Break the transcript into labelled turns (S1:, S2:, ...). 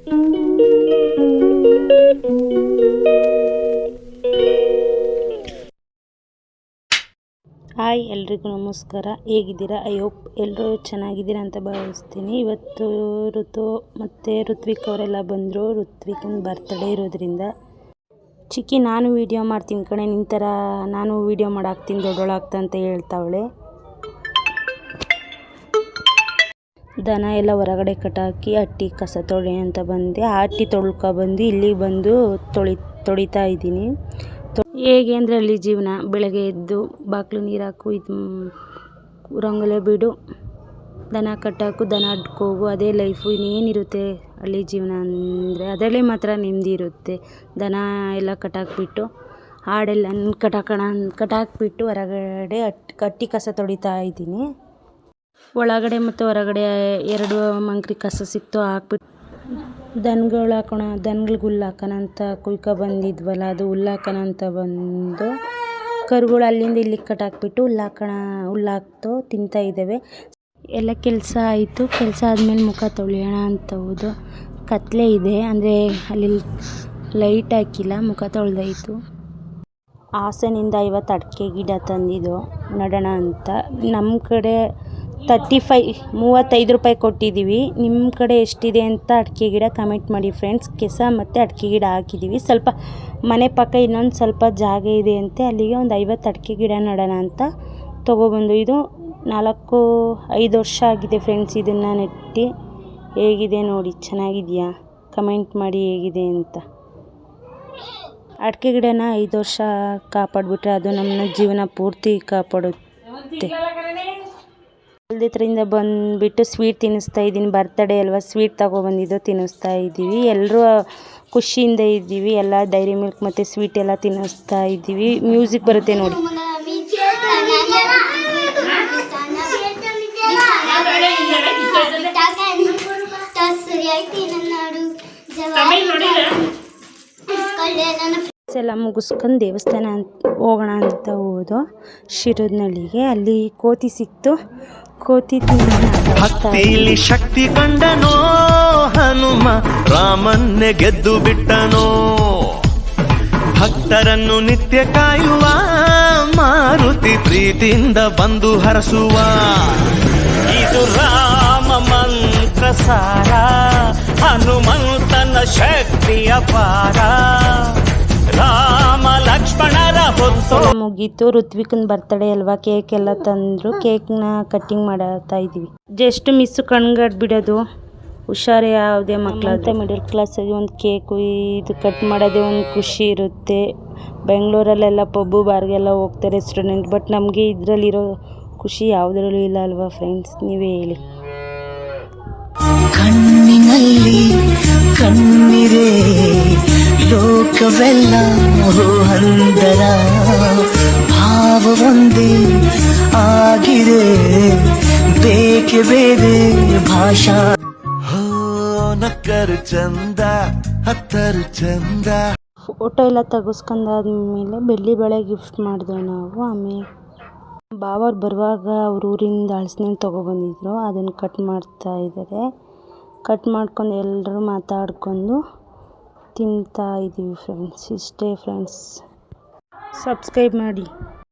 S1: Hi ಎಲ್ರಿಗೂ ನಮಸ್ಕಾರ. ಹೇಗಿದ್ದೀರಾ? ಐ ಹೋಪ್ ಎಲ್ಲರೂ ಚೆನ್ನಾಗಿದ್ದೀರಾ ಅಂತ ಭಾವಿಸ್ತೀನಿ. ಇವತ್ತು ಋತು ಮತ್ತು ಋತ್ವಿಕ್ ಅವರೆಲ್ಲ ಬಂದರು. ಋತ್ವಿಕನ ಬರ್ತ್ಡೇ ಇರೋದ್ರಿಂದ ಚಿಕ್ಕಿ ನಾನು ವೀಡಿಯೋ ಮಾಡ್ತೀನಿ ಕಣೆ, ನಿನ್ನ ಥರ ನಾನು ವೀಡಿಯೋ ಮಾಡಾಕ್ತೀನಿ ದೊಡ್ಡೋಳಾಗ್ತಾ ಅಂತ ಹೇಳ್ತಾವಳೆ. ದನ ಎಲ್ಲ ಹೊರಗಡೆ ಕಟ್ಟಾಕಿ ಹಟ್ಟಿ ಕಸ ತೊಳೆ ಅಂತ ಬಂದೆ. ಆ ಹಟ್ಟಿ ತೊಳ್ಕೊಬಂದು ಇಲ್ಲಿಗೆ ಬಂದು ತೊಳಿತಾ ಇದ್ದೀನಿ. ಹೇಗೆ ಅಂದರೆ ಹಳ್ಳಿ ಜೀವನ, ಬೆಳಗ್ಗೆ ಎದ್ದು ಬಾಗಿಲು ನೀರು ಹಾಕು, ಇದು ರಂಗೋಲೆ ಬಿಡು, ದನ ಕಟ್ಟಾಕು, ದನ ಅಡ್ಕೋಗು, ಅದೇ ಲೈಫು. ಇನ್ನೇನಿರುತ್ತೆ ಹಳ್ಳಿ ಜೀವನ ಅಂದರೆ ಅದರಲ್ಲೇ ಮಾತ್ರ ನೆಮ್ಮದಿ ಇರುತ್ತೆ. ದನ ಎಲ್ಲ ಕಟ್ಟಾಕ್ಬಿಟ್ಟು ಹಾಡೆಲ್ಲ ಕಟ್ಟಾಕ್ಬಿಟ್ಟು ಹೊರಗಡೆ ಹಟ್ಟಿ ಕಸ ತೊಳಿತಾ ಇದ್ದೀನಿ. ಒಳಗಡೆ ಮತ್ತು ಹೊರಗಡೆ 2 ಮಂಕ್ರಿ ಕಸ ಸಿಕ್ತು, ಹಾಕ್ಬಿಟ್ಟು ದನಗಳಿಗೆ ಹುಲ್ಲು ಹಾಕೋಣ ಅಂತ ಕುಯ್ಕೊ ಬಂದಿದ್ವಲ್ಲ, ಅದು ಹುಲ್ಲು ಹಾಕೋಣ ಅಂತ ಬಂದು ಕರುಗಳು ಅಲ್ಲಿಂದ ಇಲ್ಲಿಗೆ ಕಟ್ಟಾಕ್ಬಿಟ್ಟು ಹುಲ್ಲಾಕ್ತು ತಿಂತಾ ಇದ್ದಾವೆ. ಎಲ್ಲ ಕೆಲಸ ಆಯಿತು. ಕೆಲಸ ಆದಮೇಲೆ ಮುಖ ತೊಳೆಯೋಣ ಅಂತ ಹೋದು. ಕತ್ಲೆ ಇದೆ ಅಂದರೆ ಅಲ್ಲಿ ಲೈಟ್ ಹಾಕಿಲ್ಲ, ಮುಖ ತೊಳೆದಾಯಿತು. ಹಾಸನಿಂದ 50 ಅಡಿಕೆ ಗಿಡ ತಂದಿದ್ದು ನೆಡೋಣ ಅಂತ. ನಮ್ಮ ಕಡೆ 35 ರೂಪಾಯಿ ಕೊಟ್ಟಿದ್ದೀವಿ. ನಿಮ್ಮ ಕಡೆ ಎಷ್ಟಿದೆ ಅಂತ ಅಡಿಕೆ ಗಿಡ ಕಮೆಂಟ್ ಮಾಡಿ ಫ್ರೆಂಡ್ಸ್. ಕೆಸ ಮತ್ತು ಅಡಿಕೆ ಗಿಡ ಹಾಕಿದ್ದೀವಿ. ಸ್ವಲ್ಪ ಮನೆ ಪಕ್ಕ ಇನ್ನೊಂದು ಸ್ವಲ್ಪ ಜಾಗ ಇದೆ ಅಂತೆ, ಅಲ್ಲಿಗೆ ಒಂದು 50 ಅಡಿಕೆ ಗಿಡ ನೆಡೋಣ ಅಂತ ತೊಗೊಬಂದು. ಇದು 4-5 ವರ್ಷ ಆಗಿದೆ ಫ್ರೆಂಡ್ಸ್ ಇದನ್ನು ನೆಟ್ಟು. ಹೇಗಿದೆ ನೋಡಿ, ಚೆನ್ನಾಗಿದೆಯಾ? ಕಮೆಂಟ್ ಮಾಡಿ ಹೇಗಿದೆ ಅಂತ. ಅಡಿಕೆ ಗಿಡನ 5 ವರ್ಷ ಕಾಪಾಡಿಬಿಟ್ರೆ ಅದು ನಮ್ಮ ಜೀವನ ಪೂರ್ತಿ ಕಾಪಾಡುತ್ತೆ. ಹೊಲ್ದಿದ್ರಿಂದ ಬಂದುಬಿಟ್ಟು ಸ್ವೀಟ್ ತಿನ್ನಿಸ್ತಾ ಇದ್ದೀನಿ. ಬರ್ತಡೇ ಅಲ್ವಾ, ಸ್ವೀಟ್ ತಗೊಬಂದಿದ್ದು ತಿನ್ನಿಸ್ತಾ ಇದ್ದೀವಿ. ಎಲ್ಲರೂ ಖುಷಿಯಿಂದ ಇದ್ದೀವಿ. ಎಲ್ಲ ಡೈರಿ ಮಿಲ್ಕ್ ಮತ್ತು ಸ್ವೀಟ್ ಎಲ್ಲ ತಿನ್ನಿಸ್ತಾ ಇದ್ದೀವಿ. ಮ್ಯೂಸಿಕ್ ಬರುತ್ತೆ ನೋಡಿ. ಎಲ್ಲ ಮುಗಿಸ್ಕೊಂಡು ದೇವಸ್ಥಾನ ಹೋಗೋಣ ಅಂತ ಹೋದೋ ಶಿರದನಳ್ಳಿಗೆ. ಅಲ್ಲಿ ಕೋತಿ ಸಿಕ್ತು. ಕೋತಿ
S2: ಭಕ್ತಿಲಿ ಶಕ್ತಿ ಕಂಡನೋ ಹನುಮ, ರಾಮನ್ನೇ ಗೆದ್ದು ಬಿಟ್ಟನೋ. ಭಕ್ತರನ್ನು ನಿತ್ಯ ಕಾಯುವ ಮಾರುತಿ, ಪ್ರೀತಿಯಿಂದ ಬಂದು ಹರಸುವ. ಇದು ರಾಮ ಮಂತ್ರ ಸಾರ, ಹನುಮಂತನ ಶಕ್ತಿಯ ಪಾರ. ರಾಮ ಲಕ್ಷ್ಮಣರ ಹೊತ್ತು
S1: ಮುಗೀತು. ಋತ್ವಿಕನ ಬರ್ತಡೇ ಅಲ್ವಾ, ಕೇಕ್ ಎಲ್ಲ ತಂದರು. ಕೇಕ್ನ ಕಟ್ಟಿಂಗ್ ಮಾಡ್ತಾ ಇದ್ದೀವಿ. ಜಸ್ಟ್ ಮಿಸ್ಸು ಕಣ್ಗಡ್ಬಿಡೋದು. ಹುಷಾರು ಯಾವುದೇ ಮಕ್ಕಳಂತ ಮಿಡಲ್ ಕ್ಲಾಸಾಗಿ ಒಂದು ಕೇಕು ಇದು ಕಟ್ ಮಾಡೋದೇ ಒಂದು ಖುಷಿ ಇರುತ್ತೆ. ಬೆಂಗಳೂರಲ್ಲೆಲ್ಲ ಪಬ್ಬು ಬಾರ್ಗೆಲ್ಲ ಹೋಗ್ತಾರೆ ರೆಸ್ಟೋರೆಂಟ್, ಬಟ್ ನಮಗೆ ಇದರಲ್ಲಿರೋ ಖುಷಿ ಯಾವುದರಲ್ಲೂ ಇಲ್ಲ ಅಲ್ವಾ ಫ್ರೆಂಡ್ಸ್, ನೀವೇ ಹೇಳಿ.
S3: ಕಣ್ಣಿನಲ್ಲಿ ಕಣ್ಣಿರೇ ಲೋಕವೆಲ್ಲ ಹಂದರ, ಭಾವವೊಂದೇ ಆಗಿದೆ ಬೇಕೆ ಬೇರೆ ಭಾಷಾ. ನಕ್ಕರು ಚಂದ ಹತ್ತರು ಚಂದ.
S1: ಫೋಟೋ ಎಲ್ಲ ತೆಗೆಸ್ಕೊಂಡಾದ್ಮೇಲೆ ಬೆಳ್ಳಿ ಬಳೆ ಗಿಫ್ಟ್ ಮಾಡಿದೆವು ನಾವು. ಆಮೇಲೆ ಬಾವವ್ರು ಬರುವಾಗ ಅವ್ರ ಊರಿಂದ ಹಲಸಿನಣ್ಣು ತೊಗೊಬಂದಿದ್ರು, ಅದನ್ನು ಕಟ್ ಮಾಡ್ತಾ ಇದ್ದಾರೆ. ಕಟ್ ಮಾಡ್ಕೊಂಡು ಎಲ್ಲರೂ ಮಾತಾಡ್ಕೊಂಡು ತಿಂತಾ ಇದ್ದೀವಿ ಫ್ರೆಂಡ್ಸ್. ಇಷ್ಟೇ ಫ್ರೆಂಡ್ಸ್, ಸಬ್ಸ್ಕ್ರೈಬ್ ಮಾಡಿ.